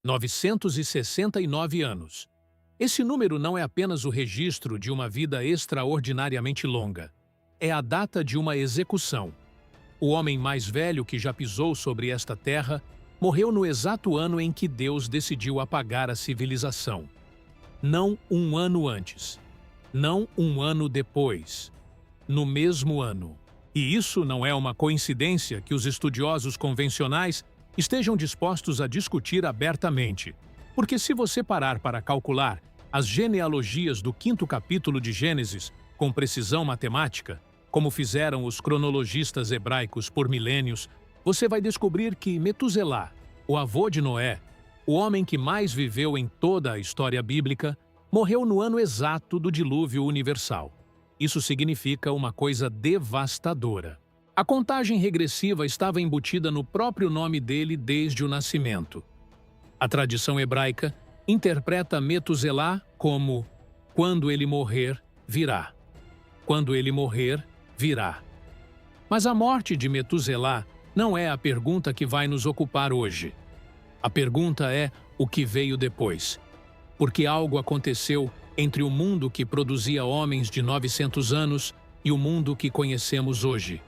969 anos. Esse número não é apenas o registro de uma vida extraordinariamente longa. É a data de uma execução. O homem mais velho que já pisou sobre esta terra morreu no exato ano em que Deus decidiu apagar a civilização. Não um ano antes. Não um ano depois. No mesmo ano. E isso não é uma coincidência que os estudiosos convencionais estejam dispostos a discutir abertamente. Porque se você parar para calcular as genealogias do 5º capítulo de Gênesis com precisão matemática, como fizeram os cronologistas hebraicos por milênios, você vai descobrir que Metuselá, o avô de Noé, o homem que mais viveu em toda a história bíblica, morreu no ano exato do dilúvio universal. Isso significa uma coisa devastadora. A contagem regressiva estava embutida no próprio nome dele desde o nascimento. A tradição hebraica interpreta Metuselá como quando ele morrer, virá. Quando ele morrer, virá. Mas a morte de Metuselá não é a pergunta que vai nos ocupar hoje. A pergunta é o que veio depois. Porque algo aconteceu entre o mundo que produzia homens de 900 anos e o mundo que conhecemos hoje.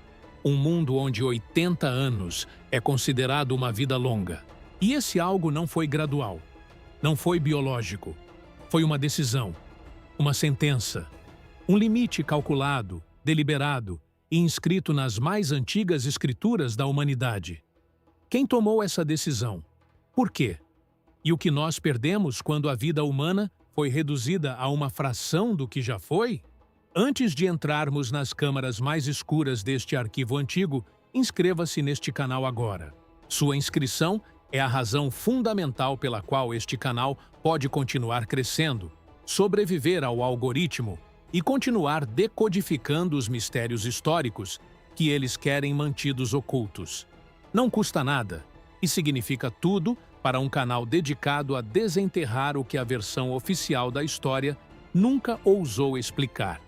Um mundo onde 80 anos é considerado uma vida longa. E esse algo não foi gradual. Não foi biológico. Foi uma decisão. Uma sentença. Um limite calculado, deliberado e inscrito nas mais antigas escrituras da humanidade. Quem tomou essa decisão? Por quê? E o que nós perdemos quando a vida humana foi reduzida a uma fração do que já foi? Antes de entrarmos nas câmaras mais escuras deste arquivo antigo, inscreva-se neste canal agora. Sua inscrição é a razão fundamental pela qual este canal pode continuar crescendo, sobreviver ao algoritmo e continuar decodificando os mistérios históricos que eles querem mantidos ocultos. Não custa nada e significa tudo para um canal dedicado a desenterrar o que a versão oficial da história nunca ousou explicar.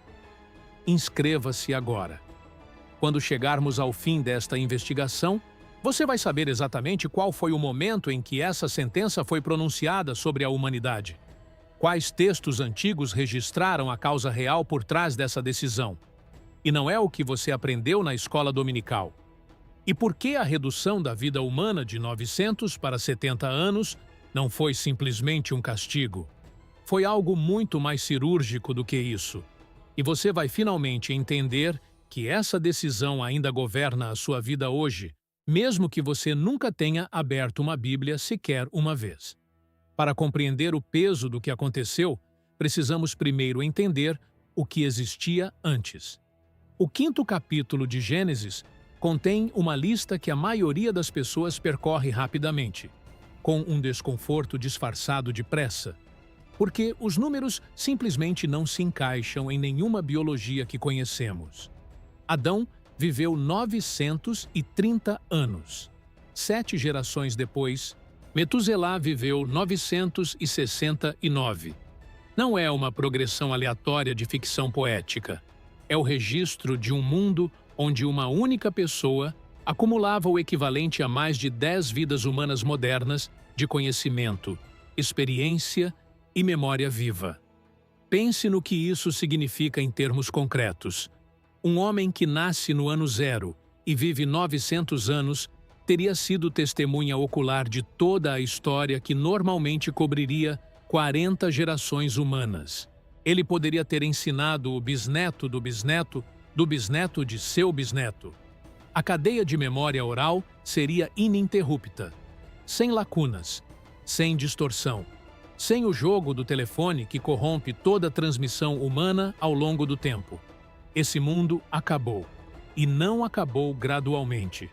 Inscreva-se agora. Quando chegarmos ao fim desta investigação, você vai saber exatamente qual foi o momento em que essa sentença foi pronunciada sobre a humanidade. Quais textos antigos registraram a causa real por trás dessa decisão? E não é o que você aprendeu na escola dominical. E por que a redução da vida humana de 900 para 70 anos não foi simplesmente um castigo? Foi algo muito mais cirúrgico do que isso. E você vai finalmente entender que essa decisão ainda governa a sua vida hoje, mesmo que você nunca tenha aberto uma Bíblia sequer uma vez. Para compreender o peso do que aconteceu, precisamos primeiro entender o que existia antes. O 5º capítulo de Gênesis contém uma lista que a maioria das pessoas percorre rapidamente, com um desconforto disfarçado de pressa, porque os números simplesmente não se encaixam em nenhuma biologia que conhecemos. Adão viveu 930 anos. 7 gerações depois, Metuselá viveu 969. Não é uma progressão aleatória de ficção poética. É o registro de um mundo onde uma única pessoa acumulava o equivalente a mais de 10 vidas humanas modernas de conhecimento, experiência e memória viva. Pense no que isso significa em termos concretos. Um homem que nasce no ano zero e vive 900 anos teria sido testemunha ocular de toda a história que normalmente cobriria 40 gerações humanas. Ele poderia ter ensinado o bisneto do bisneto do bisneto de seu bisneto. A cadeia de memória oral seria ininterrupta, sem lacunas, sem distorção, sem o jogo do telefone que corrompe toda a transmissão humana ao longo do tempo. Esse mundo acabou, e não acabou gradualmente.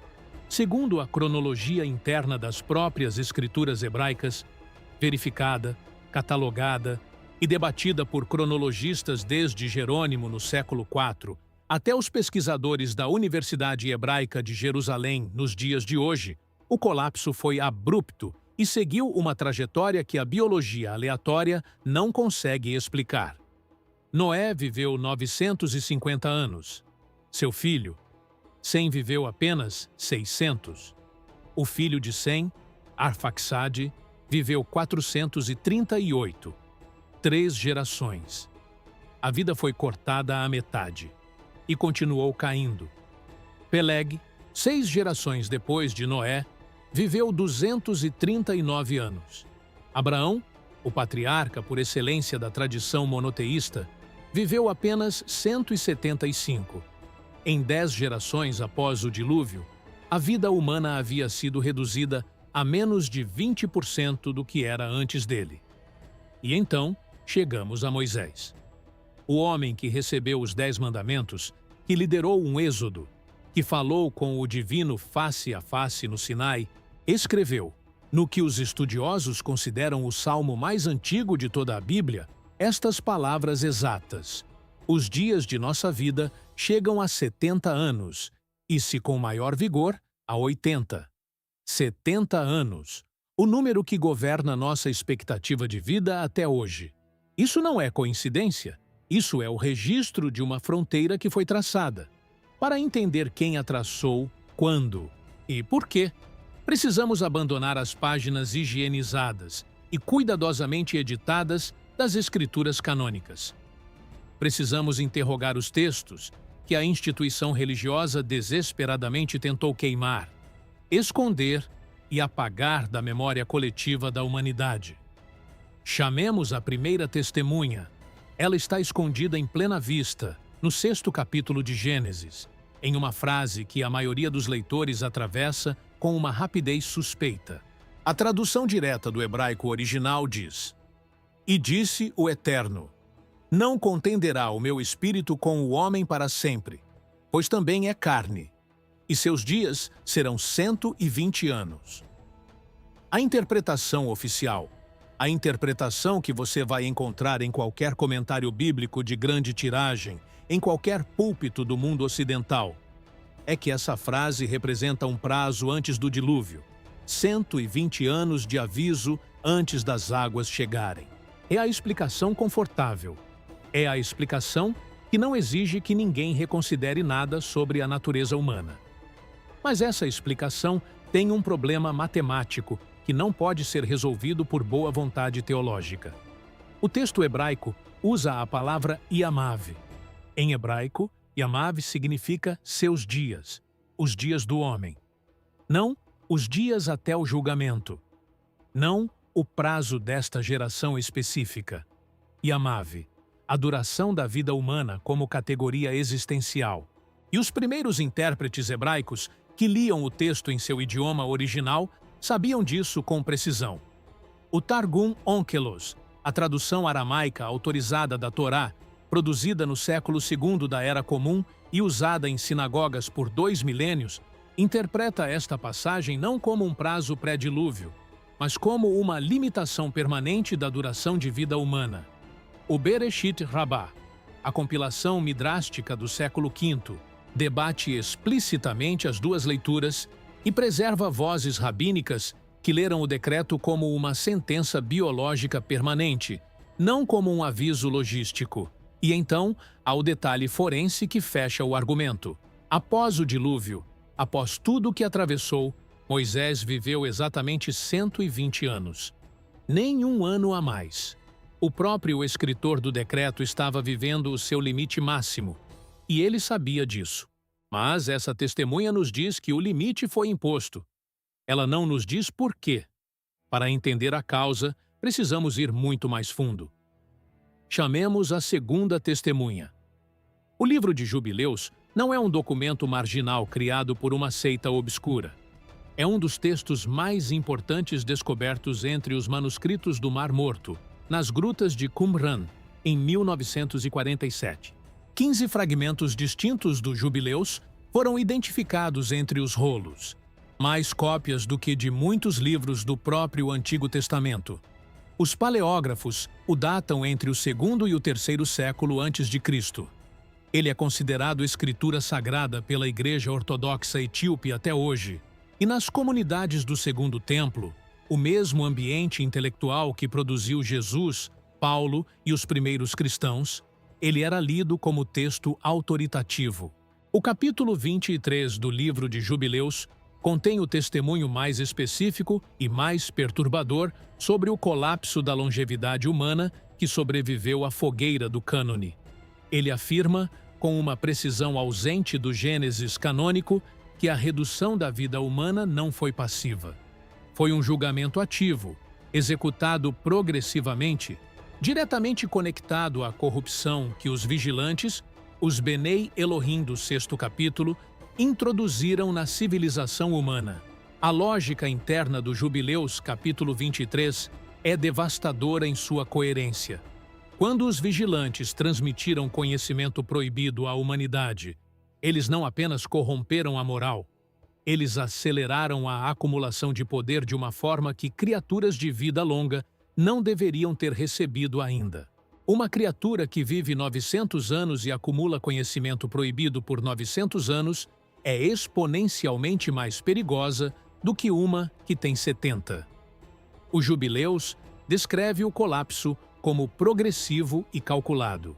Segundo a cronologia interna das próprias escrituras hebraicas, verificada, catalogada e debatida por cronologistas desde Jerônimo no século IV, até os pesquisadores da Universidade Hebraica de Jerusalém nos dias de hoje, o colapso foi abrupto e seguiu uma trajetória que a biologia aleatória não consegue explicar. Noé viveu 950 anos. Seu filho, Sem viveu apenas 600. O filho de Sem, Arfaxade, viveu 438, 3 gerações. A vida foi cortada à metade e continuou caindo. Peleg, 6 gerações depois de Noé, viveu 239 anos. Abraão, o patriarca por excelência da tradição monoteísta, viveu apenas 175. Em 10 gerações após o dilúvio, a vida humana havia sido reduzida a menos de 20% do que era antes dele. E então, chegamos a Moisés. O homem que recebeu os 10 mandamentos, que liderou um êxodo, que falou com o divino face a face no Sinai, escreveu, no que os estudiosos consideram o salmo mais antigo de toda a Bíblia, estas palavras exatas: os dias de nossa vida chegam a 70 anos, e se com maior vigor, a 80. 70 anos, o número que governa nossa expectativa de vida até hoje. Isso não é coincidência, isso é o registro de uma fronteira que foi traçada. Para entender quem a traçou, quando e por quê, precisamos abandonar as páginas higienizadas e cuidadosamente editadas das escrituras canônicas. Precisamos interrogar os textos que a instituição religiosa desesperadamente tentou queimar, esconder e apagar da memória coletiva da humanidade. Chamemos a primeira testemunha. Ela está escondida em plena vista, no 6º capítulo de Gênesis, em uma frase que a maioria dos leitores atravessa com uma rapidez suspeita. A tradução direta do hebraico original diz: "E disse o Eterno: não contenderá o meu espírito com o homem para sempre, pois também é carne, e seus dias serão 120 anos. A interpretação oficial, a interpretação que você vai encontrar em qualquer comentário bíblico de grande tiragem, em qualquer púlpito do mundo ocidental, é que essa frase representa um prazo antes do dilúvio, 120 anos de aviso antes das águas chegarem. É a explicação confortável. É a explicação que não exige que ninguém reconsidere nada sobre a natureza humana. Mas essa explicação tem um problema matemático que não pode ser resolvido por boa vontade teológica. O texto hebraico usa a palavra Yamav. Em hebraico, Yamav significa seus dias, os dias do homem. Não os dias até o julgamento. Não o prazo desta geração específica. Yamav, a duração da vida humana como categoria existencial. E os primeiros intérpretes hebraicos que liam o texto em seu idioma original sabiam disso com precisão. O Targum Onkelos, a tradução aramaica autorizada da Torá, produzida no século II da Era Comum e usada em sinagogas por 2 milênios, interpreta esta passagem não como um prazo pré-dilúvio, mas como uma limitação permanente da duração de vida humana. O Bereshit Rabbah, a compilação midrástica do século V, debate explicitamente as duas leituras e preserva vozes rabínicas que leram o decreto como uma sentença biológica permanente, não como um aviso logístico. E então, há o detalhe forense que fecha o argumento. Após o dilúvio, após tudo o que atravessou, Moisés viveu exatamente 120 anos. Nem um ano a mais. O próprio escritor do decreto estava vivendo o seu limite máximo, e ele sabia disso. Mas essa testemunha nos diz que o limite foi imposto. Ela não nos diz por quê. Para entender a causa, precisamos ir muito mais fundo. Chamemos a segunda testemunha. O livro de Jubileus não é um documento marginal criado por uma seita obscura. É um dos textos mais importantes descobertos entre os manuscritos do Mar Morto, nas grutas de Qumran, em 1947. 15 fragmentos distintos do Jubileus foram identificados entre os rolos, mais cópias do que de muitos livros do próprio Antigo Testamento. Os paleógrafos o datam entre o segundo e o terceiro século antes de Cristo. Ele é considerado escritura sagrada pela Igreja Ortodoxa Etíope até hoje, e nas comunidades do Segundo Templo, o mesmo ambiente intelectual que produziu Jesus, Paulo e os primeiros cristãos, ele era lido como texto autoritativo. O capítulo 23 do livro de Jubileus contém o testemunho mais específico e mais perturbador sobre o colapso da longevidade humana que sobreviveu à fogueira do cânone. Ele afirma, com uma precisão ausente do Gênesis canônico, que a redução da vida humana não foi passiva. Foi um julgamento ativo, executado progressivamente, diretamente conectado à corrupção que os vigilantes, os Benei Elohim do 6º capítulo, introduziram na civilização humana. A lógica interna do Jubileus, capítulo 23, é devastadora em sua coerência. Quando os vigilantes transmitiram conhecimento proibido à humanidade, eles não apenas corromperam a moral, eles aceleraram a acumulação de poder de uma forma que criaturas de vida longa não deveriam ter recebido ainda. Uma criatura que vive 900 anos e acumula conhecimento proibido por 900 anos é exponencialmente mais perigosa do que uma que tem 70. O Jubileus descreve o colapso como progressivo e calculado.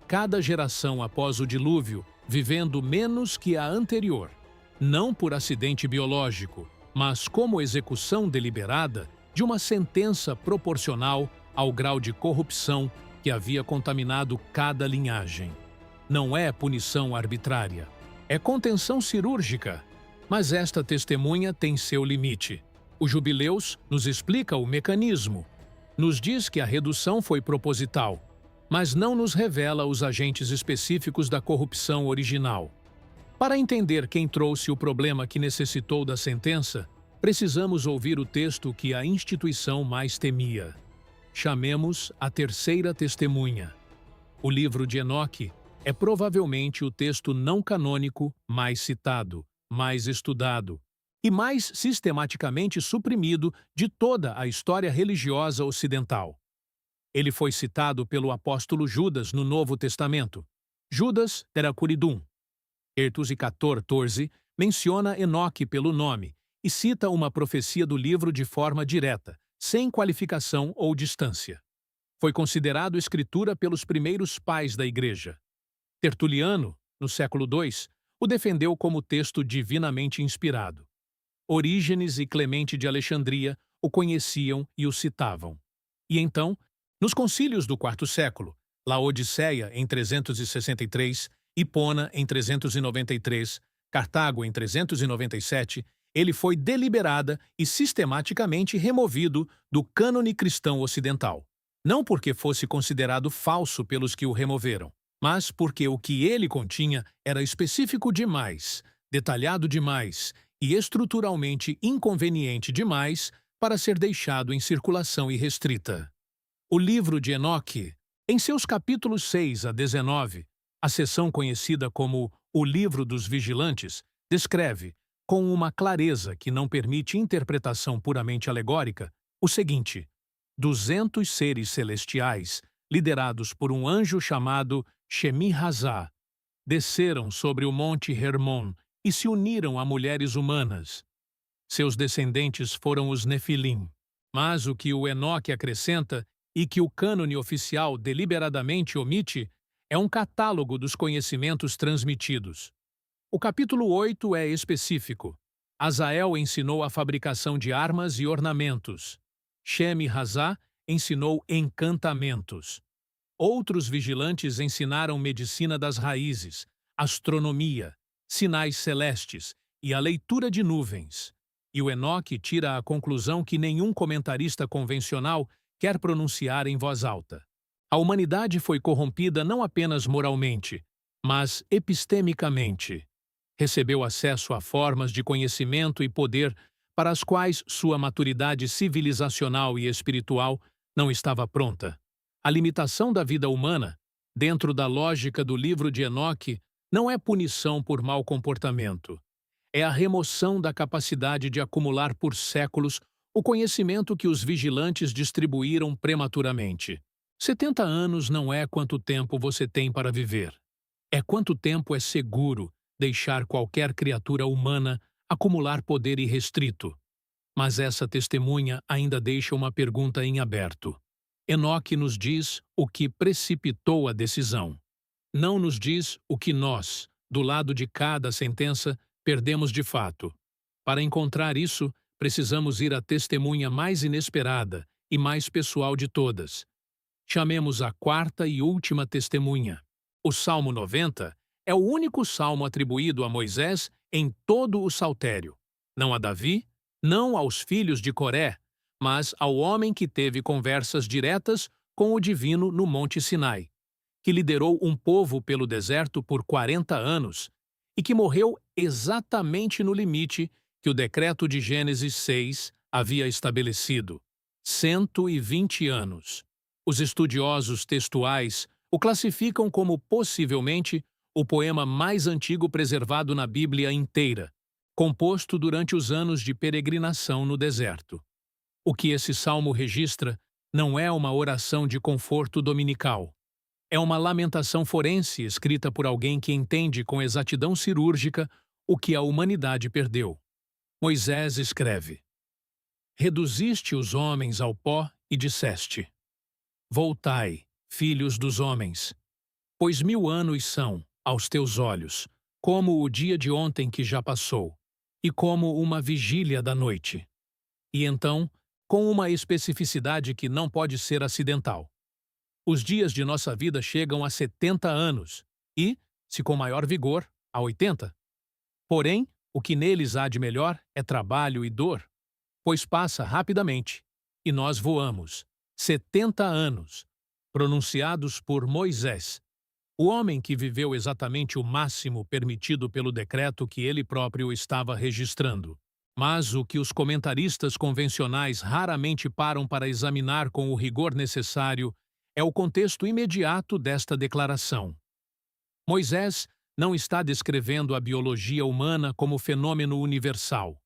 Cada geração após o dilúvio vivendo menos que a anterior, não por acidente biológico, mas como execução deliberada de uma sentença proporcional ao grau de corrupção que havia contaminado cada linhagem. Não é punição arbitrária, é contenção cirúrgica, mas esta testemunha tem seu limite. O Jubileus nos explica o mecanismo, nos diz que a redução foi proposital, mas não nos revela os agentes específicos da corrupção original. Para entender quem trouxe o problema que necessitou da sentença, precisamos ouvir o texto que a instituição mais temia. Chamemos a terceira testemunha. O livro de Enoque é provavelmente o texto não canônico mais citado, mais estudado e mais sistematicamente suprimido de toda a história religiosa ocidental. Ele foi citado pelo apóstolo Judas no Novo Testamento. Judas Teracuridum. Tertus e 14 menciona Enoque pelo nome e cita uma profecia do livro de forma direta, sem qualificação ou distância. Foi considerado escritura pelos primeiros pais da Igreja. Tertuliano, no século II, o defendeu como texto divinamente inspirado. Orígenes e Clemente de Alexandria o conheciam e o citavam. E então, nos concílios do IV século, Laodiceia em 363, Hipona em 393, Cartago em 397, ele foi deliberada e sistematicamente removido do cânone cristão ocidental. Não porque fosse considerado falso pelos que o removeram, mas porque o que ele continha era específico demais, detalhado demais e estruturalmente inconveniente demais para ser deixado em circulação irrestrita. O livro de Enoque, em seus capítulos 6 a 19, a seção conhecida como o Livro dos Vigilantes, descreve, com uma clareza que não permite interpretação puramente alegórica, o seguinte: 200 seres celestiais, liderados por um anjo chamado Shemi-Hazá, desceram sobre o monte Hermon e se uniram a mulheres humanas. Seus descendentes foram os Nefilim. Mas o que o Enoque acrescenta e que o cânone oficial deliberadamente omite é um catálogo dos conhecimentos transmitidos. O capítulo 8 é específico. Azael ensinou a fabricação de armas e ornamentos. Shemi-Hazá ensinou encantamentos. Outros vigilantes ensinaram medicina das raízes, astronomia, sinais celestes e a leitura de nuvens. E o Enoque tira a conclusão que nenhum comentarista convencional quer pronunciar em voz alta. A humanidade foi corrompida não apenas moralmente, mas epistemicamente. Recebeu acesso a formas de conhecimento e poder para as quais sua maturidade civilizacional e espiritual não estava pronta. A limitação da vida humana, dentro da lógica do livro de Enoque, não é punição por mau comportamento. É a remoção da capacidade de acumular por séculos o conhecimento que os vigilantes distribuíram prematuramente. 70 anos não é quanto tempo você tem para viver. É quanto tempo é seguro deixar qualquer criatura humana acumular poder irrestrito. Mas essa testemunha ainda deixa uma pergunta em aberto. Enoque nos diz o que precipitou a decisão. Não nos diz o que nós, do lado de cada sentença, perdemos de fato. Para encontrar isso, precisamos ir à testemunha mais inesperada e mais pessoal de todas. Chamemos a quarta e última testemunha. O Salmo 90 é o único salmo atribuído a Moisés em todo o Saltério. Não a Davi, não aos filhos de Coré, mas ao homem que teve conversas diretas com o divino no Monte Sinai, que liderou um povo pelo deserto por 40 anos e que morreu exatamente no limite que o decreto de Gênesis 6 havia estabelecido: 120 anos. Os estudiosos textuais o classificam como possivelmente o poema mais antigo preservado na Bíblia inteira, composto durante os anos de peregrinação no deserto. O que esse salmo registra não é uma oração de conforto dominical. É uma lamentação forense escrita por alguém que entende com exatidão cirúrgica o que a humanidade perdeu. Moisés escreve: Reduziste os homens ao pó e disseste: Voltai, filhos dos homens, pois 1000 anos são, aos teus olhos, como o dia de ontem que já passou, e como uma vigília da noite. E então, com uma especificidade que não pode ser acidental: os dias de nossa vida chegam a 70 anos e, se com maior vigor, a 80. Porém, o que neles há de melhor é trabalho e dor, pois passa rapidamente, e nós voamos. 70 anos, pronunciados por Moisés, o homem que viveu exatamente o máximo permitido pelo decreto que ele próprio estava registrando. Mas o que os comentaristas convencionais raramente param para examinar com o rigor necessário é o contexto imediato desta declaração. Moisés não está descrevendo a biologia humana como fenômeno universal.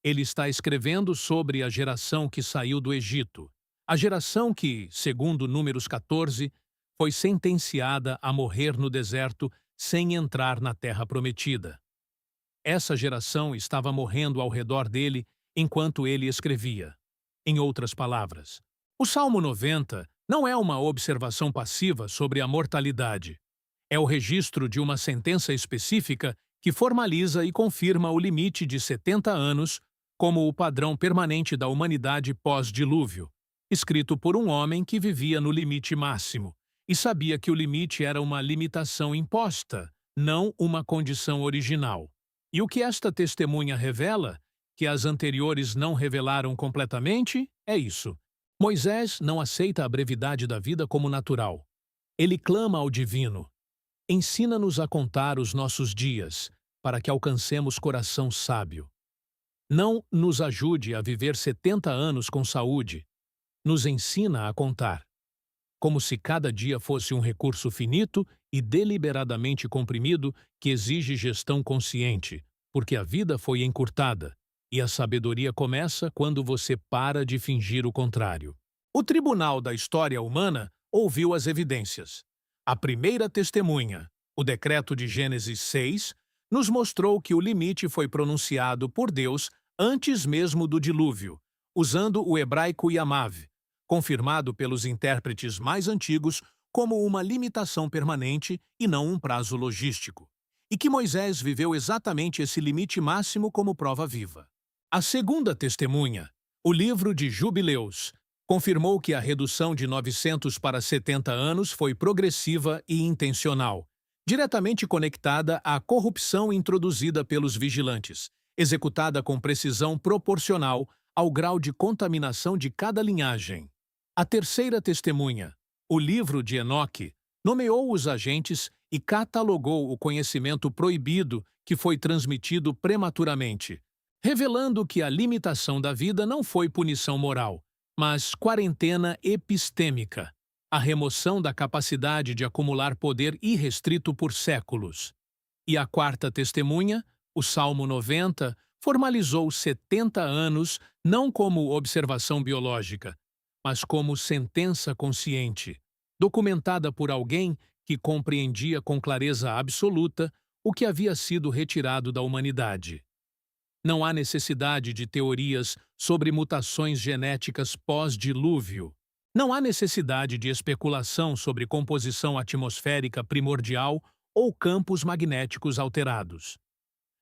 Ele está escrevendo sobre a geração que saiu do Egito, a geração que, segundo Números 14, foi sentenciada a morrer no deserto sem entrar na Terra Prometida. Essa geração estava morrendo ao redor dele enquanto ele escrevia. Em outras palavras, o Salmo 90 não é uma observação passiva sobre a mortalidade. É o registro de uma sentença específica que formaliza e confirma o limite de 70 anos como o padrão permanente da humanidade pós-dilúvio, escrito por um homem que vivia no limite máximo e sabia que o limite era uma limitação imposta, não uma condição original. E o que esta testemunha revela, que as anteriores não revelaram completamente, é isso. Moisés não aceita a brevidade da vida como natural. Ele clama ao divino: ensina-nos a contar os nossos dias, para que alcancemos coração sábio. Não nos ajude a viver 70 anos com saúde. Nos ensina a contar, como se cada dia fosse um recurso finito e deliberadamente comprimido que exige gestão consciente, porque a vida foi encurtada, e a sabedoria começa quando você para de fingir o contrário. O tribunal da história humana ouviu as evidências. A primeira testemunha, o decreto de Gênesis 6, nos mostrou que o limite foi pronunciado por Deus antes mesmo do dilúvio, usando o hebraico Yamav, confirmado pelos intérpretes mais antigos como uma limitação permanente e não um prazo logístico, e que Moisés viveu exatamente esse limite máximo como prova viva. A segunda testemunha, o livro de Jubileus, confirmou que a redução de 900 para 70 anos foi progressiva e intencional, diretamente conectada à corrupção introduzida pelos vigilantes, executada com precisão proporcional ao grau de contaminação de cada linhagem. A terceira testemunha, o livro de Enoque, nomeou os agentes e catalogou o conhecimento proibido que foi transmitido prematuramente, revelando que a limitação da vida não foi punição moral, mas quarentena epistêmica, a remoção da capacidade de acumular poder irrestrito por séculos. E a quarta testemunha, o Salmo 90, formalizou 70 anos não como observação biológica, mas como sentença consciente, documentada por alguém que compreendia com clareza absoluta o que havia sido retirado da humanidade. Não há necessidade de teorias sobre mutações genéticas pós-dilúvio. Não há necessidade de especulação sobre composição atmosférica primordial ou campos magnéticos alterados.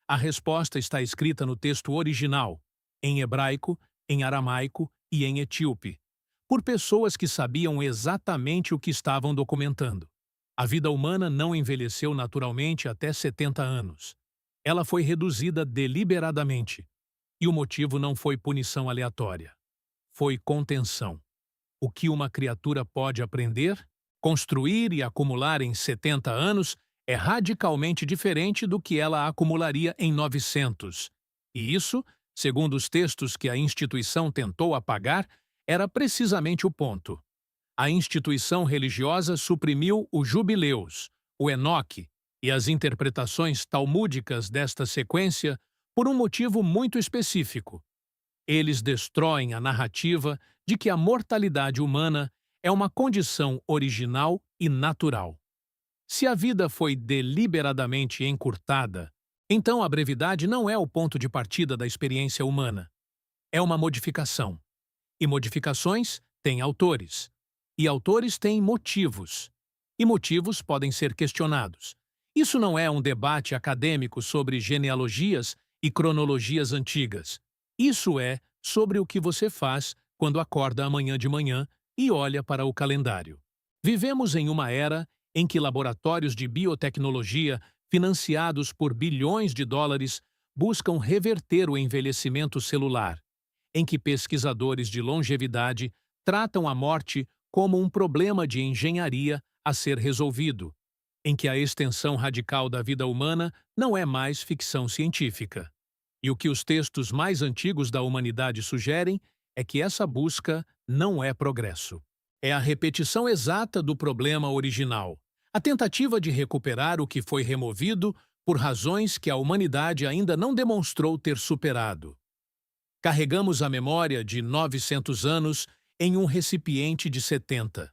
A resposta está escrita no texto original, em hebraico, em aramaico e em etíope, por pessoas que sabiam exatamente o que estavam documentando. A vida humana não envelheceu naturalmente até 70 anos. Ela foi reduzida deliberadamente. E o motivo não foi punição aleatória. Foi contenção. O que uma criatura pode aprender, construir e acumular em 70 anos é radicalmente diferente do que ela acumularia em 900. E isso, segundo os textos que a instituição tentou apagar, era precisamente o ponto. A instituição religiosa suprimiu os jubileus, o Enoque e as interpretações talmúdicas desta sequência por um motivo muito específico. Eles destroem a narrativa de que a mortalidade humana é uma condição original e natural. Se a vida foi deliberadamente encurtada, então a brevidade não é o ponto de partida da experiência humana. É uma modificação. E modificações têm autores. E autores têm motivos. E motivos podem ser questionados. Isso não é um debate acadêmico sobre genealogias e cronologias antigas. Isso é sobre o que você faz quando acorda amanhã de manhã e olha para o calendário. Vivemos em uma era em que laboratórios de biotecnologia, financiados por bilhões de dólares, buscam reverter o envelhecimento celular, em que pesquisadores de longevidade tratam a morte como um problema de engenharia a ser resolvido, em que a extensão radical da vida humana não é mais ficção científica. E o que os textos mais antigos da humanidade sugerem é que essa busca não é progresso. É a repetição exata do problema original, a tentativa de recuperar o que foi removido por razões que a humanidade ainda não demonstrou ter superado. Carregamos a memória de 900 anos em um recipiente de 70.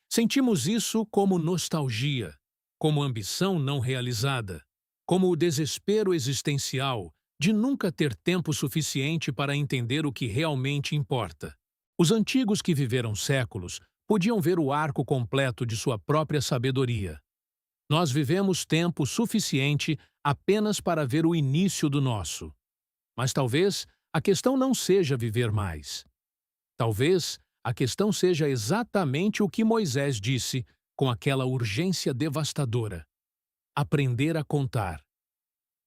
Sentimos isso como nostalgia, como ambição não realizada, como o desespero existencial de nunca ter tempo suficiente para entender o que realmente importa. Os antigos que viveram séculos podiam ver o arco completo de sua própria sabedoria. Nós vivemos tempo suficiente apenas para ver o início do nosso. Mas talvez a questão não seja viver mais. Talvez a questão seja exatamente o que Moisés disse com aquela urgência devastadora: aprender a contar.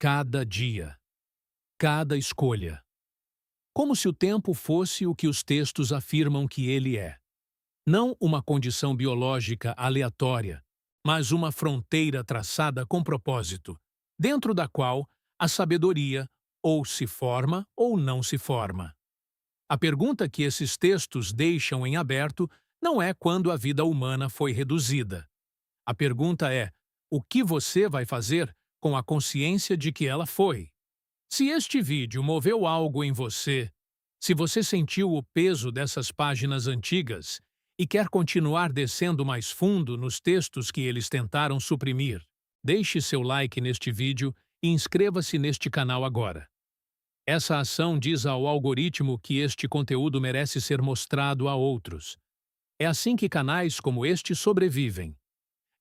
Cada dia. Cada escolha. Como se o tempo fosse o que os textos afirmam que ele é. Não uma condição biológica aleatória, mas uma fronteira traçada com propósito, dentro da qual a sabedoria ou se forma ou não se forma. A pergunta que esses textos deixam em aberto não é quando a vida humana foi reduzida. A pergunta é: o que você vai fazer com a consciência de que ela foi? Se este vídeo moveu algo em você, se você sentiu o peso dessas páginas antigas e quer continuar descendo mais fundo nos textos que eles tentaram suprimir, deixe seu like neste vídeo e inscreva-se neste canal agora. Essa ação diz ao algoritmo que este conteúdo merece ser mostrado a outros. É assim que canais como este sobrevivem.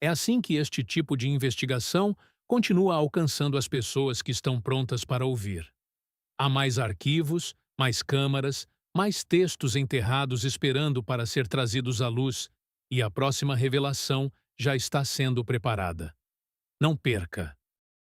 É assim que este tipo de investigação continua alcançando as pessoas que estão prontas para ouvir. Há mais arquivos, mais câmaras, mais textos enterrados esperando para ser trazidos à luz, e a próxima revelação já está sendo preparada. Não perca!